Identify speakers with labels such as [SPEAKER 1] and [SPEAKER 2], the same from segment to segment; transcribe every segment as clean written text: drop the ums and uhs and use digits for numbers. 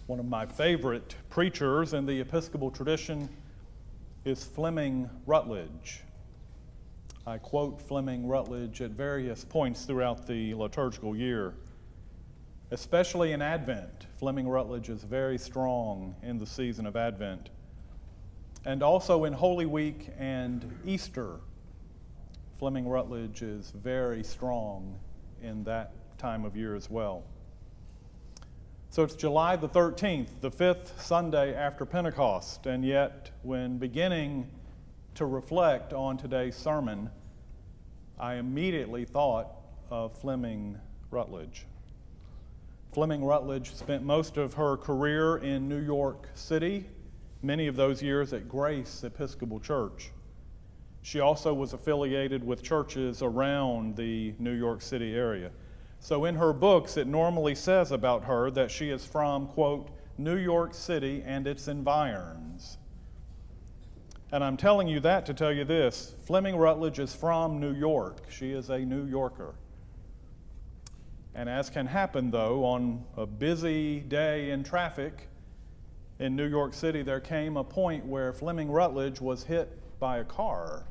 [SPEAKER 1] One of my favorite preachers in the Episcopal tradition is Fleming Rutledge. I quote Fleming Rutledge at various points throughout the liturgical year. Especially in Advent, Fleming Rutledge is very strong in the season of Advent. And also in Holy Week and Easter, Fleming Rutledge is very strong in that time of year as well. So it's July the 13th, the fifth Sunday after Pentecost, and yet when beginning to reflect on today's sermon, I immediately thought of Fleming Rutledge. Fleming Rutledge spent most of her career in New York City, many of those years at Grace Episcopal Church. She also was affiliated with churches around the New York City area. So in her books, it normally says about her that she is from, quote, New York City and its environs. And I'm telling you that to tell you this: Fleming Rutledge is from New York. She is a New Yorker. And as can happen, though, on a busy day in traffic in New York City, there came a point where Fleming Rutledge was hit by a car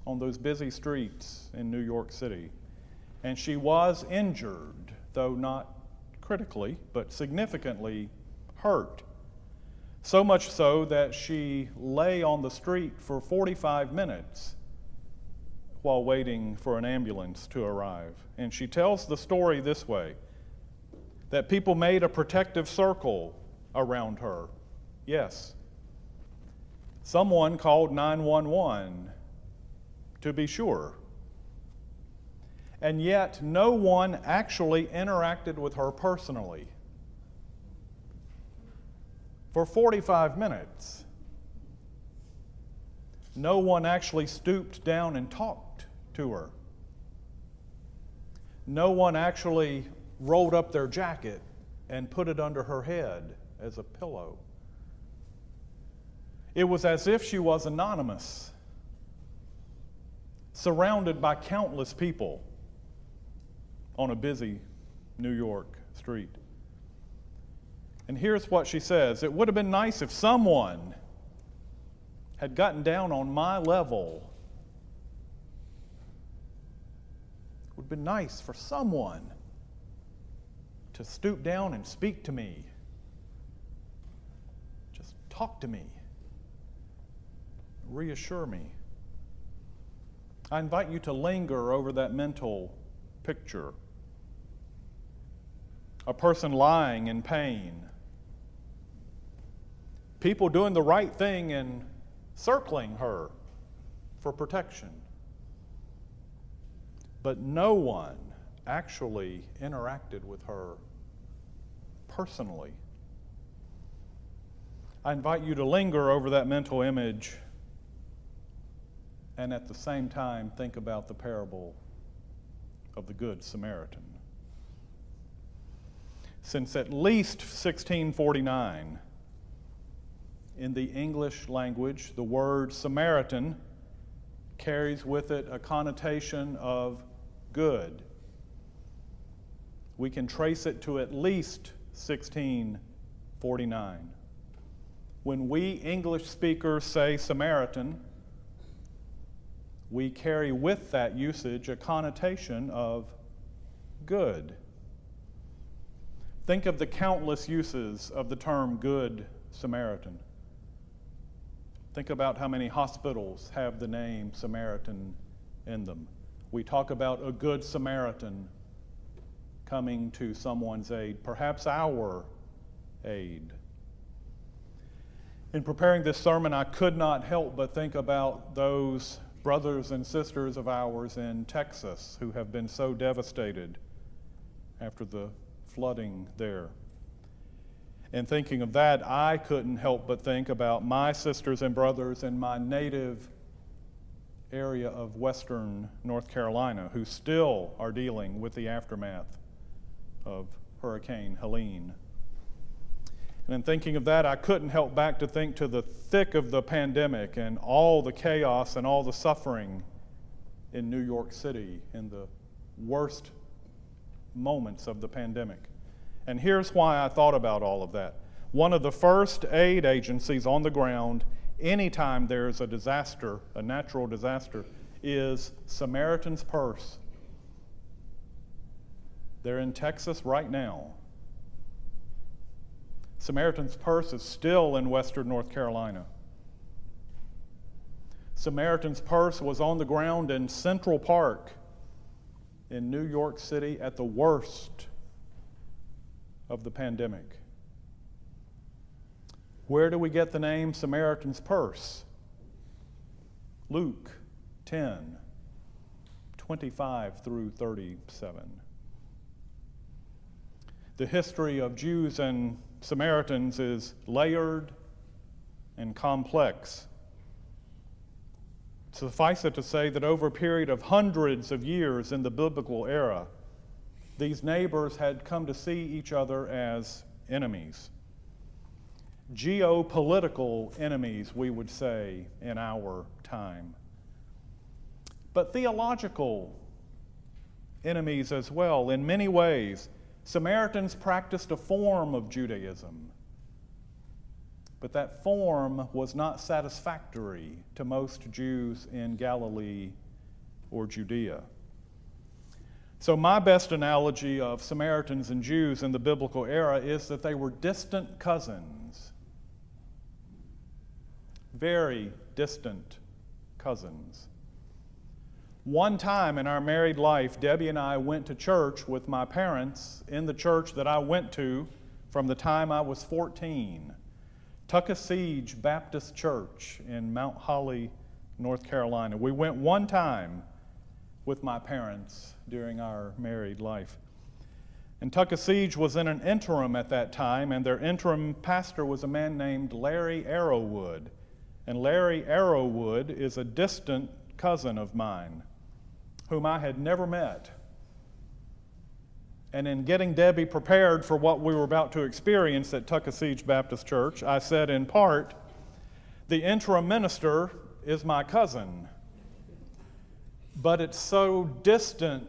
[SPEAKER 1] on those busy streets in New York City. And she was injured, though not critically, but significantly hurt. So much so that she lay on the street for 45 minutes while waiting for an ambulance to arrive. And she tells the story this way, that people made a protective circle around her. Yes, someone called 911 to be sure. And yet no one actually interacted with her personally for 45 minutes. No one actually stooped down and talked to her. No one actually rolled up their jacket and put it under her head as a pillow. It was as if she was anonymous, surrounded by countless people on a busy New York street. And here's what she says: it would have been nice if someone had gotten down on my level. It would have been nice for someone to stoop down and speak to me. Just talk to me. Reassure me. I invite you to linger over that mental picture. A person lying in pain. People doing the right thing and circling her for protection. But no one actually interacted with her personally. I invite you to linger over that mental image and at the same time think about the parable of the Good Samaritan. Since at least 1649, in the English language, the word Samaritan carries with it a connotation of good. We can trace it to at least 1649. When we English speakers say Samaritan, we carry with that usage a connotation of good. Think of the countless uses of the term Good Samaritan. Think about how many hospitals have the name Samaritan in them. We talk about a good Samaritan coming to someone's aid, perhaps our aid. In preparing this sermon, I could not help but think about those brothers and sisters of ours in Texas who have been so devastated after the flooding there. And thinking of that, I couldn't help but think about my sisters and brothers in my native area of western North Carolina who still are dealing with the aftermath of Hurricane Helene. And in thinking of that, I couldn't help back to think to the thick of the pandemic and all the chaos and all the suffering in New York City in the worst moments of the pandemic. And here's why I thought about all of that. One of the first aid agencies on the ground, anytime there's a disaster, a natural disaster, is Samaritan's Purse. They're in Texas right now. Samaritan's Purse is still in western North Carolina. Samaritan's Purse was on the ground in Central Park in New York City at the worst of the pandemic. Where do we get the name Samaritan's Purse? Luke 10, 25 through 37. The history of Jews and Samaritans is layered and complex. Suffice it to say that over a period of hundreds of years in the biblical era, these neighbors had come to see each other as enemies. Geopolitical enemies, we would say, in our time. But theological enemies as well. In many ways, Samaritans practiced a form of Judaism, but that form was not satisfactory to most Jews in Galilee or Judea. So my best analogy of Samaritans and Jews in the biblical era is that they were distant cousins, very distant cousins. One time in our married life, Debbie and I went to church with my parents in the church that I went to from the time I was 14, Tuckasegee Baptist Church in Mount Holly, North Carolina. We went one time with my parents during our married life. And Tuckasegee was in an interim at that time, and their interim pastor was a man named Larry Arrowwood. And Larry Arrowwood is a distant cousin of mine, whom I had never met. And in getting Debbie prepared for what we were about to experience at Tuckasegee Baptist Church, I said in part, the interim minister is my cousin, but it's so distant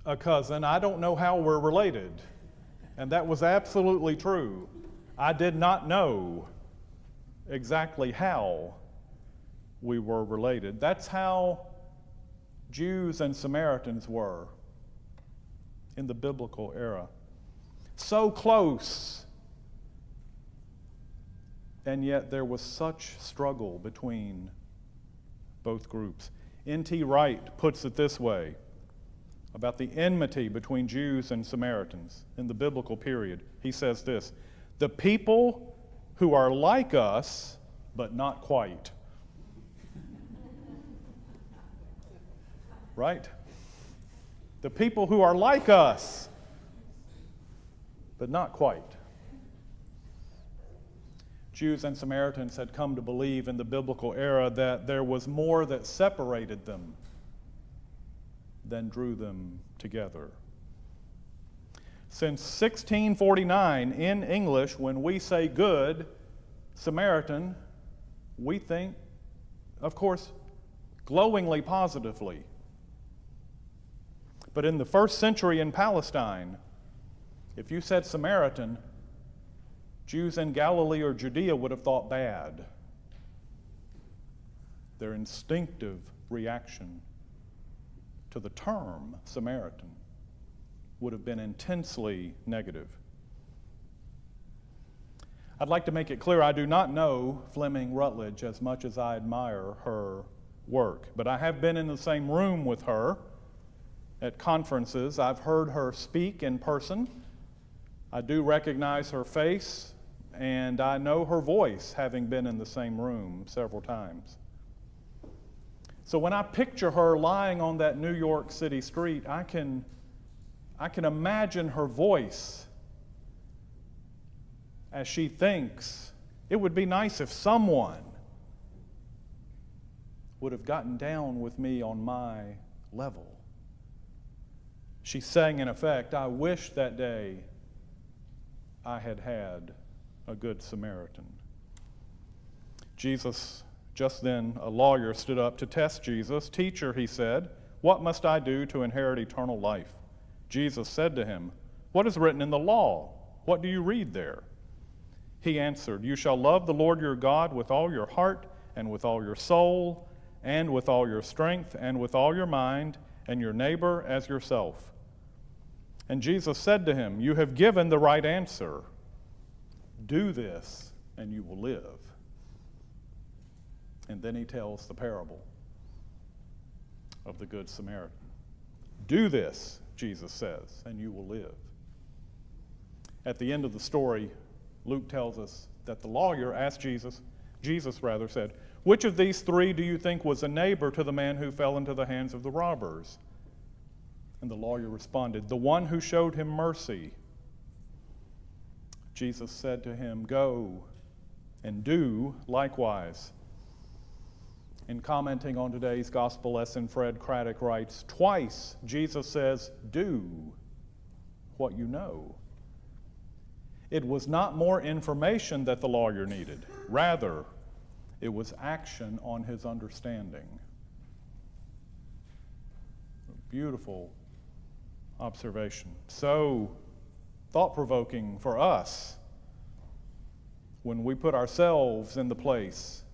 [SPEAKER 1] a cousin, I don't know how we're related. And that was absolutely true. I did not know exactly how we were related. That's how Jews and Samaritans were in the biblical era. So close, and yet there was such struggle between both groups. N.T. Wright puts it this way about the enmity between Jews and Samaritans in the biblical period. He says this: the people who are like us, but not quite. Right? The people who are like us, but not quite. Jews and Samaritans had come to believe in the biblical era that there was more that separated them than drew them together. Since 1649, in English, when we say good Samaritan, we think, of course, glowingly positively. But in the first century in Palestine, if you said Samaritan, Jews in Galilee or Judea would have thought bad. Their instinctive reaction to the term Samaritan would have been intensely negative. I'd like to make it clear I do not know Fleming Rutledge as much as I admire her work, but I have been in the same room with her at conferences. I've heard her speak in person. I do recognize her face, and I know her voice, having been in the same room several times. So when I picture her lying on that New York City street, I can imagine her voice as she thinks, it would be nice if someone would have gotten down with me on my level. She's saying, in effect, I wish that day I had had a good Samaritan. Jesus, just then a lawyer stood up to test Jesus. Teacher, he said, what must I do to inherit eternal life? Jesus said to him, What is written in the law? What do you read there?" He answered, "You shall love the Lord your God with all your heart and with all your soul and with all your strength and with all your mind, and your neighbor as yourself." And Jesus said to him, "You have given the right answer. Do this and you will live." And then he tells the parable of the Good Samaritan. Do this, Jesus says, and you will live. At the end of the story, Luke tells us that the lawyer asked Jesus said, "Which of these three do you think was a neighbor to the man who fell into the hands of the robbers?" And the lawyer responded, "The one who showed him mercy." Jesus said to him, "Go and do likewise." In commenting on today's gospel lesson, Fred Craddock writes, "Twice Jesus says, 'Do what you know.' It was not more information that the lawyer needed. Rather, it was action on his understanding." A beautiful observation. So thought-provoking for us when we put ourselves in the place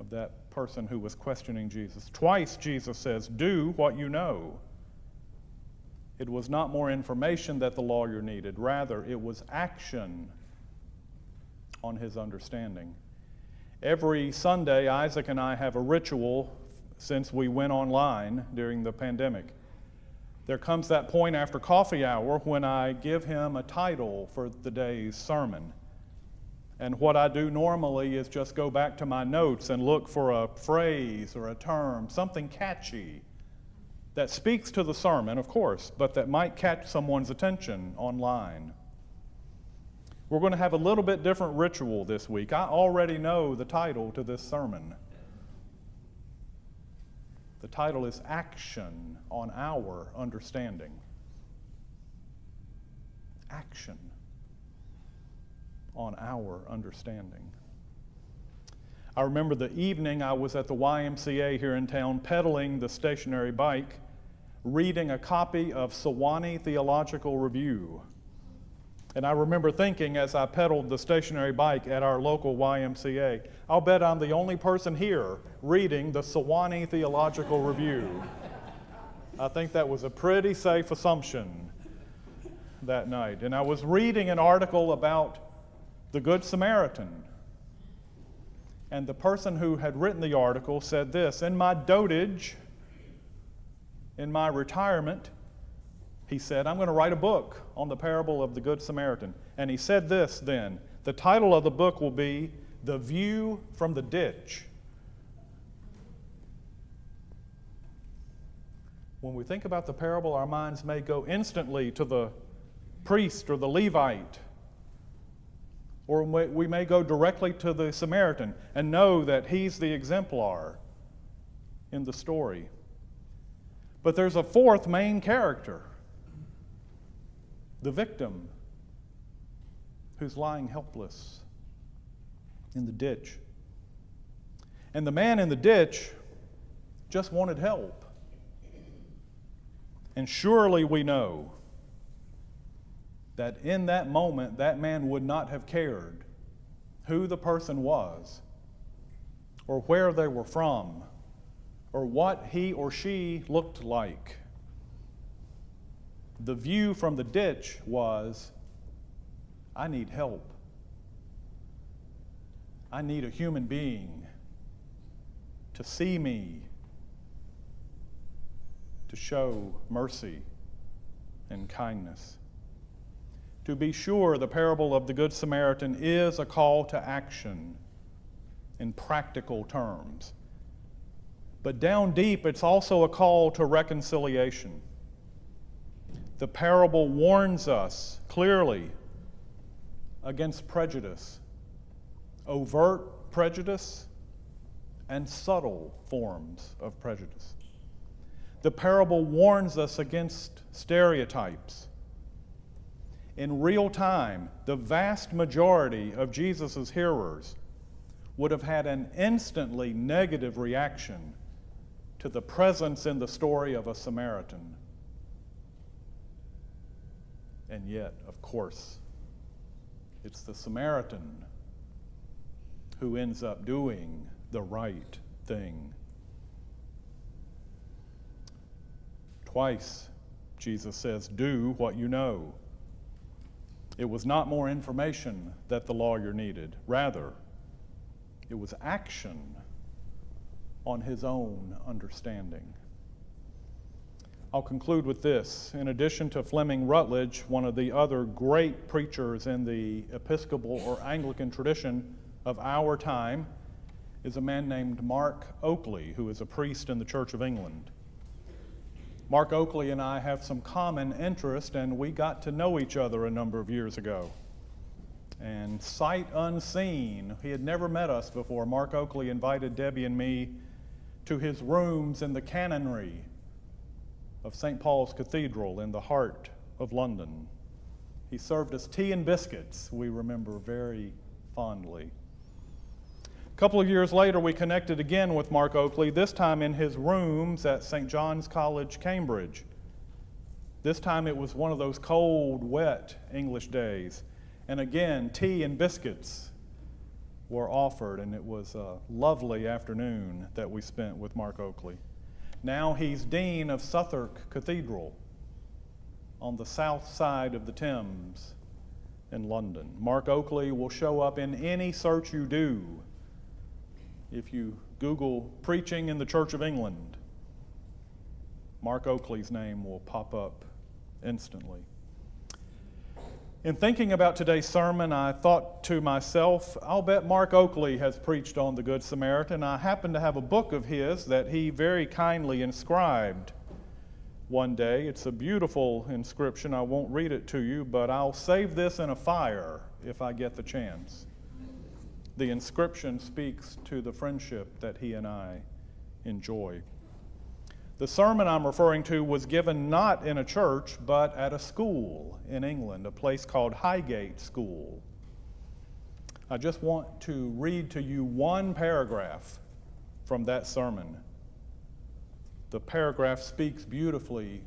[SPEAKER 1] of that person who was questioning Jesus. Twice Jesus says, "Do what you know." It was not more information that the lawyer needed. Rather, it was action on his understanding. Every Sunday, Isaac and I have a ritual since we went online during the pandemic. There comes that point after coffee hour when I give him a title for the day's sermon. And what I do normally is just go back to my notes and look for a phrase or a term, something catchy that speaks to the sermon, of course, but that might catch someone's attention online. We're going to have a little bit different ritual this week. I already know the title to this sermon. The title is Action on Our Understanding. Action on our understanding. I remember the evening I was at the YMCA here in town pedaling the stationary bike, reading a copy of Sewanee Theological Review. And I remember thinking as I pedaled the stationary bike at our local YMCA, I'll bet I'm the only person here reading the Sewanee Theological Review. I think that was a pretty safe assumption that night. And I was reading an article about the Good Samaritan. And the person who had written the article said this, "In my dotage, in my retirement," he said, "I'm going to write a book on the parable of the Good Samaritan." And he said this then, the title of the book will be "The View from the Ditch." When we think about the parable, our minds may go instantly to the priest or the Levite, or we may go directly to the Samaritan and know that he's the exemplar in the story. But there's a fourth main character, the victim, who's lying helpless in the ditch. And the man in the ditch just wanted help. And surely we know that in that moment, that man would not have cared who the person was, or where they were from, or what he or she looked like. The view from the ditch was, I need help. I need a human being to see me, to show mercy and kindness. To be sure, the parable of the Good Samaritan is a call to action in practical terms. But down deep, it's also a call to reconciliation. The parable warns us clearly against prejudice, overt prejudice, and subtle forms of prejudice. The parable warns us against stereotypes. In real time, the vast majority of Jesus' hearers would have had an instantly negative reaction to the presence in the story of a Samaritan. And yet, of course, it's the Samaritan who ends up doing the right thing. Twice, Jesus says, do what you know. It was not more information that the lawyer needed. Rather, it was action on his own understanding. I'll conclude with this. In addition to Fleming Rutledge, one of the other great preachers in the Episcopal or Anglican tradition of our time is a man named Mark Oakley, who is a priest in the Church of England. Mark Oakley and I have some common interest, and we got to know each other a number of years ago. And sight unseen, he had never met us before, Mark Oakley invited Debbie and me to his rooms in the canonry of St. Paul's Cathedral in the heart of London. He served us tea and biscuits, we remember very fondly. A couple of years later, we connected again with Mark Oakley, this time in his rooms at St. John's College, Cambridge. This time it was one of those cold, wet English days. And again, tea and biscuits were offered, and it was a lovely afternoon that we spent with Mark Oakley. Now he's Dean of Southwark Cathedral on the south side of the Thames in London. Mark Oakley will show up in any search you do. If you Google preaching in the Church of England, Mark Oakley's name will pop up instantly. In thinking about today's sermon, I thought to myself, I'll bet Mark Oakley has preached on the Good Samaritan. I happen to have a book of his that he very kindly inscribed one day. It's a beautiful inscription. I won't read it to you, but I'll save this in a fire if I get the chance. The inscription speaks to the friendship that he and I enjoy. The sermon I'm referring to was given not in a church, but at a school in England, a place called Highgate School. I just want to read to you one paragraph from that sermon. The paragraph speaks beautifully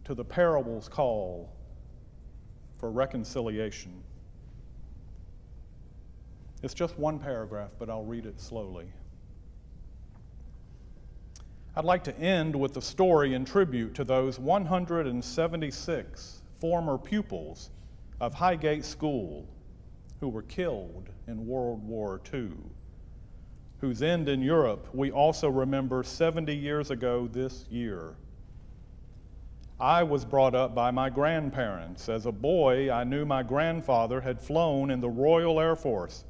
[SPEAKER 1] to the parable's call for reconciliation. It's just one paragraph, but I'll read it slowly. I'd like to end with a story in tribute to those 176 former pupils of Highgate School who were killed in World War II, whose end in Europe we also remember 70 years ago this year. I was brought up by my grandparents. As a boy, I knew my grandfather had flown in the Royal Air Force,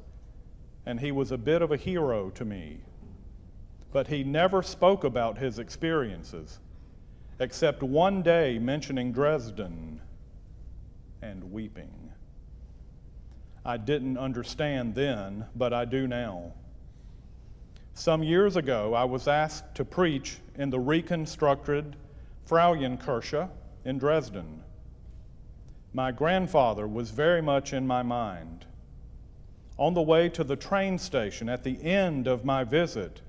[SPEAKER 1] and he was a bit of a hero to me. But he never spoke about his experiences, except one day mentioning Dresden and weeping. I didn't understand then, but I do now. Some years ago, I was asked to preach in the reconstructed Frauenkirche in Dresden. My grandfather was very much in my mind. On the way to the train station at the end of my visit,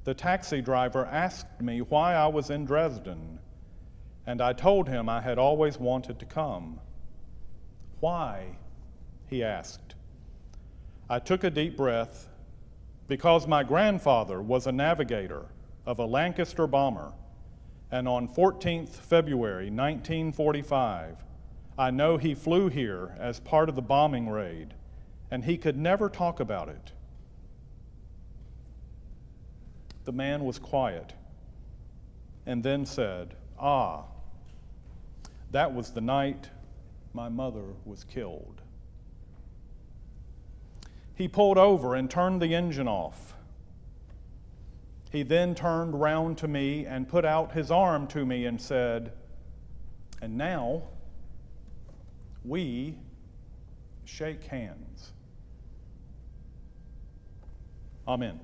[SPEAKER 1] the taxi driver asked me why I was in Dresden, and I told him I had always wanted to come. Why? He asked. I took a deep breath. Because my grandfather was a navigator of a Lancaster bomber, and on 14th February 1945, I know he flew here as part of the bombing raid, and he could never talk about it. The man was quiet and then said, that was the night my mother was killed. He pulled over and turned the engine off. He then turned round to me and put out his arm to me and said, and now we shake hands. Amen.